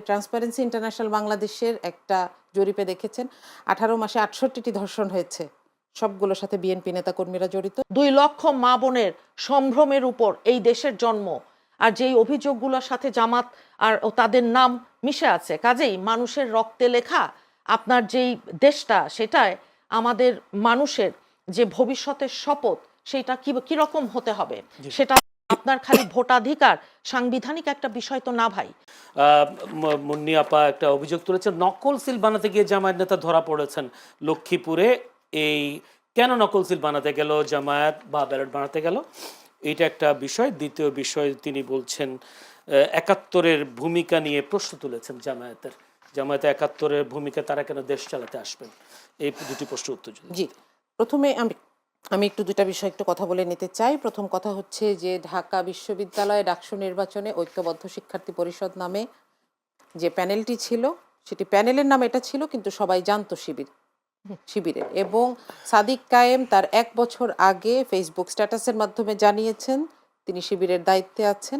Transparency international বাংলাদেশের একটা জরিপে দেখেছেন 18 মাসে 68টি ধর্ষণ হয়েছে, সবগুলোর সাথে বিএনপি নেতাকর্মীরা জড়িত। 2 লক্ষ মা বোনের সম্ভ্রমের উপর এই দেশের জন্ম, আর যেই অভিযোগগুলোর সাথে জামাত আর তাদের নাম মিশে আছে, কাজেই মানুষের রক্তে লেখা আপনার যেই দেশটা, সেটায় আমাদের মানুষের যে ভবিষ্যতের শপথ, সেটা কিরকম হতে হবে, সেটা আপনার খালি ভোটাধিকার সাংবিধানিক একটা বিষয় তো না ভাই। মুন্নি আপা একটা অভিযোগ তুলেছেন, নকল সিল বানাতে গিয়ে জামায়াত নেতা ধরা পড়েছেন লক্ষ্মীপুরে। এই কেন নকল সিল বানাতে গেল জামায়াত বা ব্যালট বানাতে গেল, এটা একটা বিষয়। দ্বিতীয় বিষয় তিনি বলছেন 71-এর ভূমিকা নিয়ে প্রশ্ন তুলেছেন জামায়াতের 71-এর ভূমিকা, তারা কেন দেশ চালাতে আসবেন, এই দুটি প্রশ্ন উত্তর। জি, প্রথমে আমি একটু দুটা বিষয় একটু কথা বলে নিতে চাই। প্রথম কথা হচ্ছে যে ঢাকা বিশ্ববিদ্যালয়ে ডাকসু নির্বাচনে ঐক্যবদ্ধ শিক্ষার্থী পরিষদ নামে যে প্যানেলটি ছিল, সেটি প্যানেলের নাম এটা ছিল, কিন্তু সবাই জানতো শিবিরের। এবং সাদিক কায়েম তার 1 বছর আগে ফেসবুক স্ট্যাটাসের মাধ্যমে জানিয়েছেন তিনি শিবিরের দায়িত্বে আছেন।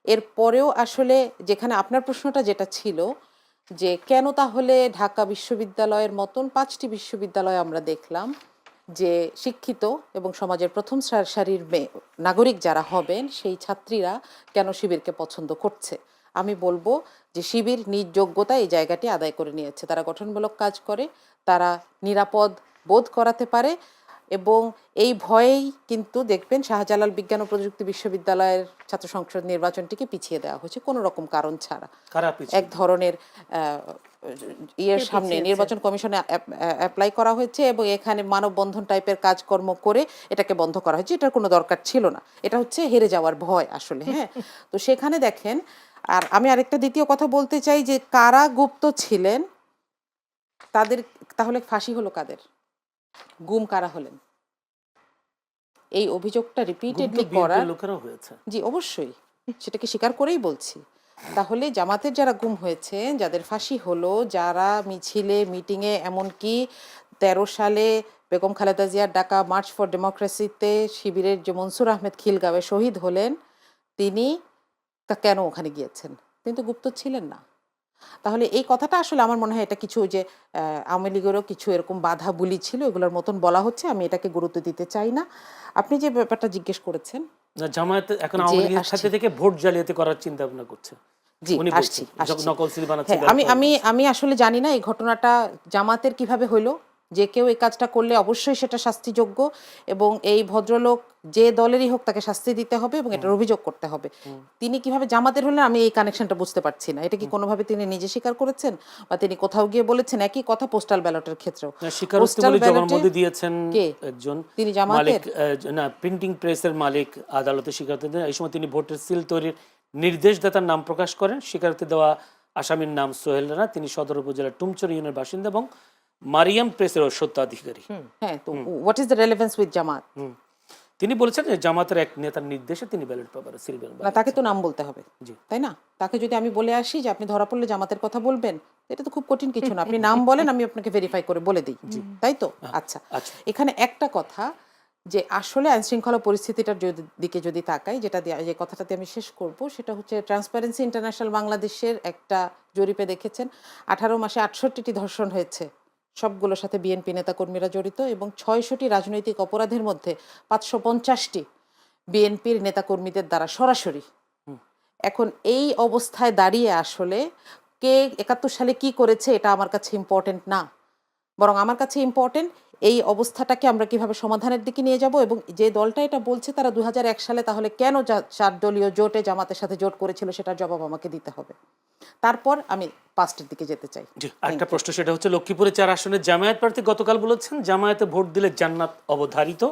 এরপরেও আসলে যেখানে আপনার প্রশ্নটা যেটা ছিল যে কেন তাহলে ঢাকা বিশ্ববিদ্যালয়ের মতন 5টি বিশ্ববিদ্যালয় আমরা দেখলাম যে শিক্ষিত এবং সমাজের প্রথম সারির নাগরিক যারা হবেন সেই ছাত্রীরা কেন শিবিরকে পছন্দ করছে, আমি বলবো যে শিবির নিজ যোগ্যতা এই জায়গাটি আদায় করে নিয়েছে। তারা গঠনমূলক কাজ করে, তারা নিরাপদ বোধ করাতে পারে, এবং এই ভয়েই কিন্তু দেখবেন শাহজালাল বিজ্ঞান ও প্রযুক্তি বিশ্ববিদ্যালয়ের ছাত্র সংসদ নির্বাচনটিকে পিছিয়ে দেওয়া হয়েছে কোনো রকম কারণ ছাড়া। এক ধরনের ইয়ের সামনে নির্বাচন কমিশনে অ্যাপ্লাই করা হয়েছে এবং এখানে মানববন্ধন টাইপের কাজকর্ম করে এটাকে বন্ধ করা হয়েছে। এটার কোনো দরকার ছিল না, এটা হচ্ছে হেরে যাওয়ার ভয় আসলে। হ্যাঁ, তো সেখানে দেখেন। আর আমি আরেকটা দ্বিতীয় কথা বলতে চাই যে কারা গুপ্ত ছিলেন তাদের, তাহলে ফাঁসি হলো কাদের, গুম কারা হলেন? এই অভিযোগটা রিপিটেডলি করার জি অবশ্যই সেটাকে স্বীকার করেই বলছি। তাহলে জামাতের যারা গুম হয়েছে, যাদের ফাঁসি হলো, যারা মিছিলে মিটিংয়ে, এমনকি 13 সালে বেগম খালেদা জিয়ার ডাকা মার্চ ফর ডেমোক্রেসিতে শিবিরের যে মনসুর আহমেদ খিলগাঁওয়ে শহীদ হলেন, তিনি তা কেন ওখানে গিয়েছেন? তিনি তো গুপ্ত ছিলেন না। তাহলে এই কথাটা আসলে আমার মনে হয় এটা কিছু যে আওয়ামী লীগেরও কিছু এরকম বাধা বুলি ছিল, এগুলোর মতন বলা হচ্ছে, আমি এটাকে গুরুত্ব দিতে চাই না। আপনি যে ব্যাপারটা জিজ্ঞেস করেছেন, জামায়াত এখন আওয়ামী লীগের সাথে থেকে ভোট জালিয়াতি করার চিন্তা ভাবনা করছে। জি আসছি। নকল সিল বানাচ্ছে। আমি আসলে জানি না এই ঘটনাটা জামাতের কিভাবে হইলো। যে কেউ এই কাজটা করলে অবশ্যই সেটা শাস্তিযোগ্য, এবং এই ভদ্রলোক যে দলেরই হোক তাকে শাস্তি দিতে হবে এবং এটার অভিযোগ করতে হবে। তিনি কিভাবে জামাতের হলেন আমি এই কানেকশনটা বুঝতে পারছি না। এটা কি কোনোভাবে তিনি নিজে স্বীকার করেছেন বা তিনি কোথাও গিয়ে বলেছেন? একই কথা পোস্টাল ব্যালটের ক্ষেত্রেও পোস্টাল ব্যালটে দিয়েছেন একজন তিনি জামাতের না প্রিন্টিং প্রেসের মালিক আদালতে স্বীকারোক্তি দেন। এই সময় তিনি ভোটের সিল তৈরির নির্দেশদাতার নাম প্রকাশ করেন। স্বীকারোক্তি দেওয়া আসামির নাম সোহেল রানা, তিনি সদর উপজেলার টুমচর ইউনিয়নের বাসিন্দা এবং মারিয়াম প্রেসের স্বত্বাধিকারী। হ্যাঁ, তো what is the relevance with Jamaat? তিনি বলেছেন যে জামাতের এক নেতার নির্দেশে তিনি ব্যালট পেপারে সিল বানান। না, তাকে তো নাম বলতে হবে, তাই না? তাকে যদি আমি বলে আসি যে আপনি ধরা পড়লে জামাতের কথা বলবেন, এটা তো খুব কঠিন কিছু না। আপনি নাম বলেন, আমি আপনাকে ভেরিফাই করে বলে দিই, তাই তো? আচ্ছা, এখানে একটা কথা যে আসলে আইন শৃঙ্খলা পরিস্থিতিটার দিকে যদি তাকাই, যে কথাটাতে আমি শেষ করব, সেটা হচ্ছে ট্রান্সপারেন্সি ইন্টারন্যাশনাল বাংলাদেশের একটা জরিপে দেখেছেন 18 মাসে 68টি ধর্ষণ হয়েছে, সবগুলোর সাথে বিএনপি নেতাকর্মীরা জড়িত, এবং 600টি রাজনৈতিক অপরাধের মধ্যে 550টি বিএনপির নেতাকর্মীদের দ্বারা সরাসরি। এখন এই অবস্থায় দাঁড়িয়ে আসলে কে 71 সালে কি করেছে এটা আমার কাছে ইম্পর্টেন্ট না, বরং আমার কাছে ইম্পর্টেন্ট এই অবস্থাটাকে আমরা কিভাবে সমাধানের দিকে নিয়ে যাব। এবং যে দলটা এটা বলছে তারা 2001 সালে তাহলে কেন 4 দলীয় জোটে জামাতের সাথে জোট করেছিল সেটার জবাব আমাকে দিতে হবে। তারপর আমি পাস্টের দিকে যেতে চাই। একটা প্রশ্ন, সেটা হচ্ছে লক্ষ্মীপুরে 4 আসনের জামায়াত প্রার্থী গতকাল বলেছেন জামায়াতে ভোট দিলে জান্নাত অবধারিত।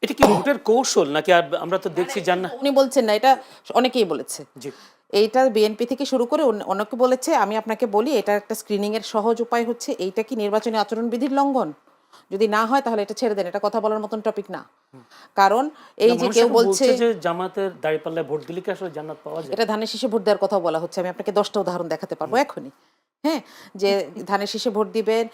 এটা কি ভোটের কৌশল নাকি? আর আমরা তো দেখছি জান্নাত, উনি বলছেন না, এটা অনেকেই বলেছে। এইটা বিএনপি থেকে শুরু করে অনেকে বলেছে। আমি আপনাকে বলি, এটা একটা স্ক্রিনিং এর সহজ উপায় হচ্ছে, এইটা কি নির্বাচনী আচরণবিধির লঙ্ঘন? যদি না হয় তাহলে এটা ছেড়ে দেন, এটা কথা বলার মতন টপিক না। কারণ এই যে কেউ বলছে যে জামাতের দাঁড়িপাল্লায় ভোট দিলে কি আসলে জান্নাত পাওয়া যায়, এটা ধানের শীষে ভোট দেওয়ার কথা বলা হচ্ছে। আমি আপনাকে 10টা উদাহরণ দেখাতে পারবো এখনই। হ্যাঁ, যে ধানের শীষে ভোট দিবেন,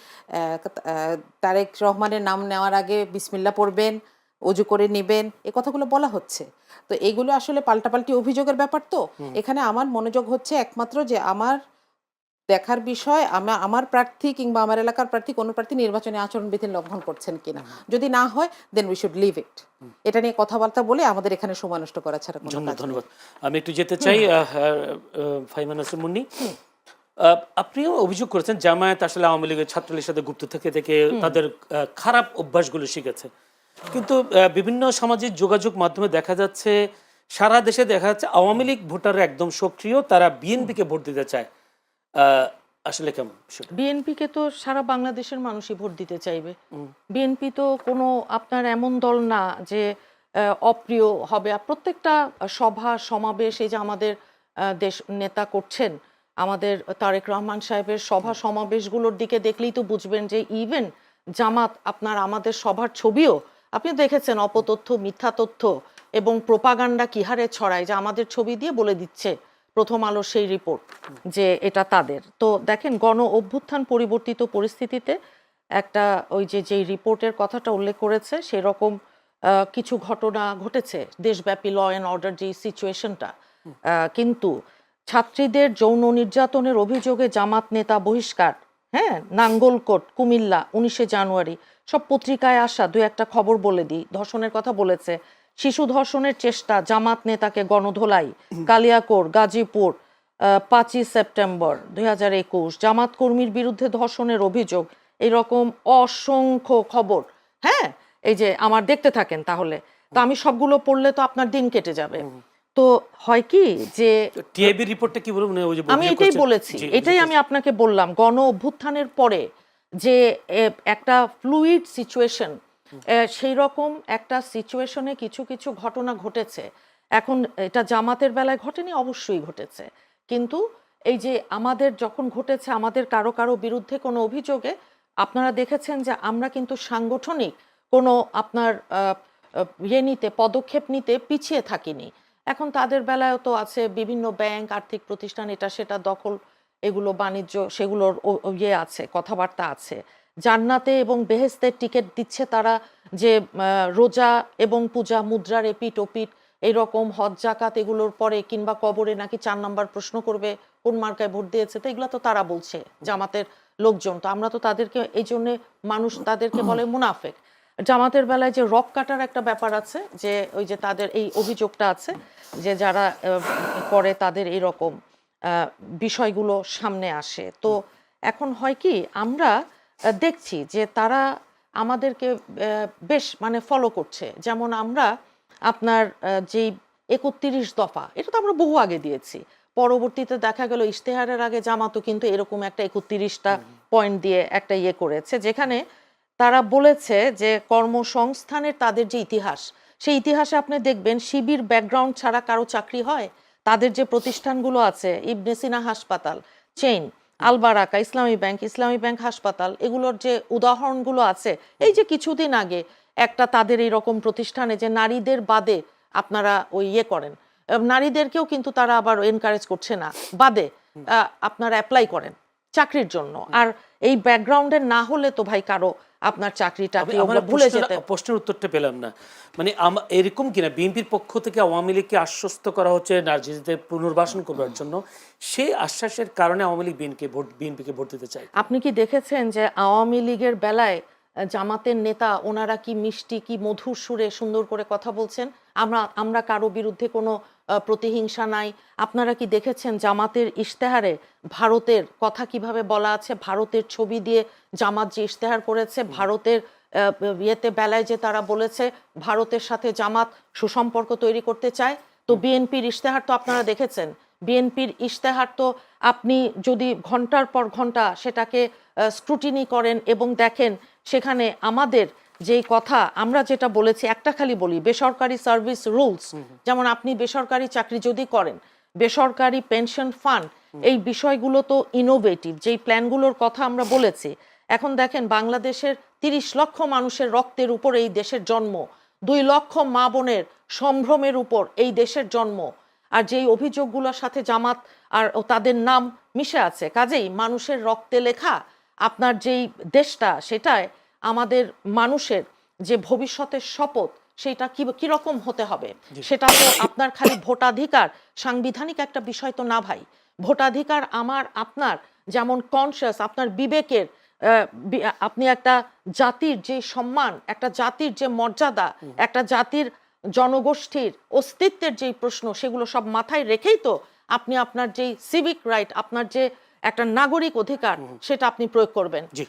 তারেক রহমানের নাম নেওয়ার আগে বিসমিল্লাহ পড়বেন, অজু করে নেবেন, এই কথাগুলো বলা হচ্ছে। তো এইগুলো আসলে পাল্টাপাল্টি অভিযোগের ব্যাপার। তো এখানে আমার মনোযোগ হচ্ছে একমাত্র যে আমার দেখার বিষয় আমার প্রার্থী কিংবা আমার এলাকার প্রার্থী কোনো প্রার্থী নির্বাচনী আচরণবিধি লঙ্ঘন করছেন কিনা। যদি না হয় then we should leave it. এটা নিয়ে কথাবার্তা বলে আমাদের এখানে সময় নষ্ট করা ছাড়া কোনো কাজ নেই। ধন্যবাদ। আমি একটু যেতে চাই ফাহিমা নাসরিন মুন্নি, আপনিও অভিযোগ করেছেন জামায়াত আসলে আওয়ামী লীগের ছাত্রলীগের সাথে গুপ্ত থেকে থেকে তাদের খারাপ অভ্যাসগুলো শিখেছে, কিন্তু বিভিন্ন সামাজিক যোগাযোগ মাধ্যমে দেখা যাচ্ছে, সারা দেশে দেখা যাচ্ছে আওয়ামী লীগ ভোটাররা একদম সক্রিয়, তারা বিএনপিকে ভোট দিতে চায়। আসলে কেমন বিষয়টা? বিএনপিকে তো সারা বাংলাদেশের মানুষই ভোট দিতে চাইবে। বিএনপি তো কোনো আপনার এমন দল না যে অপ্রিয় হবে। আর প্রত্যেকটা সভা সমাবেশ, এই যে আমাদের দেশ নেতা করছেন, আমাদের তারেক রহমান সাহেবের সভা সমাবেশগুলোর দিকে দেখলেই তো বুঝবেন যে ইভেন জামাত আপনার আমাদের সভার ছবিও আপনি দেখেছেন, অপতথ্য, মিথ্যা তথ্য এবং প্রোপাগান্ডা কি হারে ছড়ায়, যে আমাদের ছবি দিয়ে বলে দিচ্ছে প্রথম আলো সেই রিপোর্ট যে এটা তাদের। তো দেখেন, গণ অভ্যুত্থান পরিবর্তিত পরিস্থিতিতে একটা ওই যে যেই রিপোর্টের কথাটা উল্লেখ করেছে সেরকম কিছু ঘটনা ঘটেছে দেশব্যাপী, ল অ্যান্ড অর্ডার যে সিচুয়েশনটা। কিন্তু ছাত্রীদের যৌন নির্যাতনের অভিযোগে জামাত নেতা বহিষ্কার, হ্যাঁ, নাঙ্গলকোট, কুমিল্লা 19শে জানুয়ারি, সব পত্রিকায় আসা দু একটা খবর বলে দিই। ধর্ষণের কথা বলেছে, শিশু ধর্ষণের চেষ্টা, জামাত নেতাকে গণধোলাই, কালিয়াকৈর, গাজীপুর 5ই সেপ্টেম্বর 2021, জামাত কর্মীর বিরুদ্ধে ধর্ষণের অভিযোগ, এরকম অসংখ্য খবর। হ্যাঁ, এই যে আমার দেখতে থাকেন তাহলে, তো আমি সবগুলো পড়লে তো আপনার দিন কেটে যাবে। তো হয় কি যে টিআইবি রিপোর্টটা কি বলবো, ওই যে আমি এটাই বলেছি, এটাই আমি আপনাকে বললাম, গণ অভ্যুত্থানের পরে যে একটা ফ্লুইড সিচুয়েশন, সেই রকম একটা সিচুয়েশনে কিছু কিছু ঘটনা ঘটেছে। এখন এটা জামাতের বেলায় ঘটেনি, অবশ্যই ঘটেছে, কিন্তু এই যে আমাদের যখন ঘটেছে, আমাদের কারো কারো বিরুদ্ধে কোনো অভিযোগে আপনারা দেখেছেন যে আমরা কিন্তু সাংগঠনিক কোনো আপনার নিতে, পদক্ষেপ নিতে পিছিয়ে থাকিনি। এখন তাদের বেলায়ও তো আছে বিভিন্ন ব্যাংক, আর্থিক প্রতিষ্ঠান, এটা সেটা দখল, এগুলো বাণিজ্য, সেগুলোর আছে, কথাবার্তা আছে। জান্নাতে এবং বেহেস্তের টিকিট দিচ্ছে তারা, যে রোজা এবং পূজা, মুদ্রার এপিট ওপিট, এইরকম হজ জাকাত এগুলোর পরে কিংবা কবরে নাকি 4 নাম্বার প্রশ্ন করবে কোন মার্কায় ভোট দিয়েছে। তো এগুলো তো তারা বলছে, জামাতের লোকজন। তো আমরা তো তাদেরকে, এই জন্যে মানুষ তাদেরকে বলে মুনাফেক। জামাতের বেলায় যে রক কাটার একটা ব্যাপার আছে, যে ওই যে তাদের এই অভিযোগটা আছে যে যারা করে তাদের এইরকম বিষয়গুলো সামনে আসে। তো এখন হয় কি, আমরা দেখছি যে তারা আমাদেরকে বেশ মানে ফলো করছে। যেমন আমরা আপনার যেই 31 দফা, এটা তো আমরা বহু আগে দিয়েছি, পরবর্তীতে দেখা গেল ইশতেহারের আগে জামাতও কিন্তু এরকম একটা 31টা পয়েন্ট দিয়ে একটা ইয়ে করেছে, যেখানে তারা বলেছে যে কর্মসংস্থানের তাদের যে ইতিহাস, সেই ইতিহাসে আপনি দেখবেন শিবির ব্যাকগ্রাউন্ড ছাড়া কারো চাকরি হয়। তাদের যে প্রতিষ্ঠানগুলো আছে, ইবনে সিনা হাসপাতাল চেইন, আল বারাকা, ইসলামী ব্যাংক হাসপাতাল, এগুলোর যে উদাহরণগুলো আছে, এই যে কিছুদিন আগে একটা তাদের এইরকম প্রতিষ্ঠানে যে নারীদের বাদে আপনারা ওই ইয়ে করেন, নারীদেরকেও কিন্তু তারা আবার এনকারেজ করছে না, বাদে আপনারা অ্যাপ্লাই করেন চাকরির জন্য। আর এই ব্যাকগ্রাউন্ডের না হলে তো ভাই কারো আপনার চাকরিটা ভুলে যেতে। প্রশ্নের উত্তরটা পেলাম না, মানে এরকম কিনা বিএনপির পক্ষ থেকে আওয়ামী লীগকে আশ্বস্ত করা হচ্ছে রাজনীতিতে পুনর্বাসন করার জন্য, সেই আশ্বাসের কারণে আওয়ামী লীগ বিএনপিকে ভোট দিতে চায়? আপনি কি দেখেছেন যে আওয়ামী লীগের বেলায় জামাতের নেতা ওনারা কি মিষ্টি, কি মধুর সুরে সুন্দর করে কথা বলছেন? আমরা কারো বিরুদ্ধে কোনো প্রতিহিংসা নাই। আপনারা কি দেখেছেন জামাতের ইশতেহারে ভারতের কথা কিভাবে বলা আছে? ভারতের ছবি দিয়ে জামাত যে ইশতেহার করেছে, ভারতের ইয়েতে বেলায় যে তারা বলেছে ভারতের সাথে জামাত সুসম্পর্ক তৈরি করতে চায়। তো বিএনপির ইশতেহার তো আপনারা দেখেছেন, বিএনপির ইশতেহার তো আপনি যদি ঘন্টার পর ঘন্টা সেটাকে স্ক্রুটিনি করেন এবং দেখেন, সেখানে আমাদের যেই কথা আমরা যেটা বলেছি, একটা খালি বলি, বেসরকারি সার্ভিস রুলস, যেমন আপনি বেসরকারি চাকরি যদি করেন, বেসরকারি পেনশন ফান্ড, এই বিষয়গুলো তো ইনোভেটিভ, যেই প্ল্যানগুলোর কথা আমরা বলেছি। এখন দেখেন, বাংলাদেশের 30 লক্ষ মানুষের রক্তের উপর এই দেশের জন্ম, 2 লক্ষ মা বোনের সম্ভ্রমের উপর এই দেশের জন্ম, আর যেই অভিযোগগুলোর সাথে জামাত আর তাদের নাম মিশে আছে, কাজেই মানুষের রক্তে লেখা আপনার যেই দেশটা, সেটায় আমাদের মানুষের যে ভবিষ্যতের শপথ, সেটা কিরকম হতে হবে, সেটা তো আপনার খালি ভোটাধিকার, সাংবিধানিক একটা বিষয় তো না ভাই। ভোটাধিকার আমার আপনার যেমন কনসিয়াস, আপনার বিবেকের আপনি একটা জাতির যে সম্মান, একটা জাতির যে মর্যাদা, একটা জাতির জনগোষ্ঠীর অস্তিত্বের যেই প্রশ্ন, সেগুলো সব মাথায় রেখেই তো আপনি আপনার যেই সিভিক রাইট, আপনার যে একটা নাগরিক অধিকার, সেটা আপনি প্রয়োগ করবেন। জি।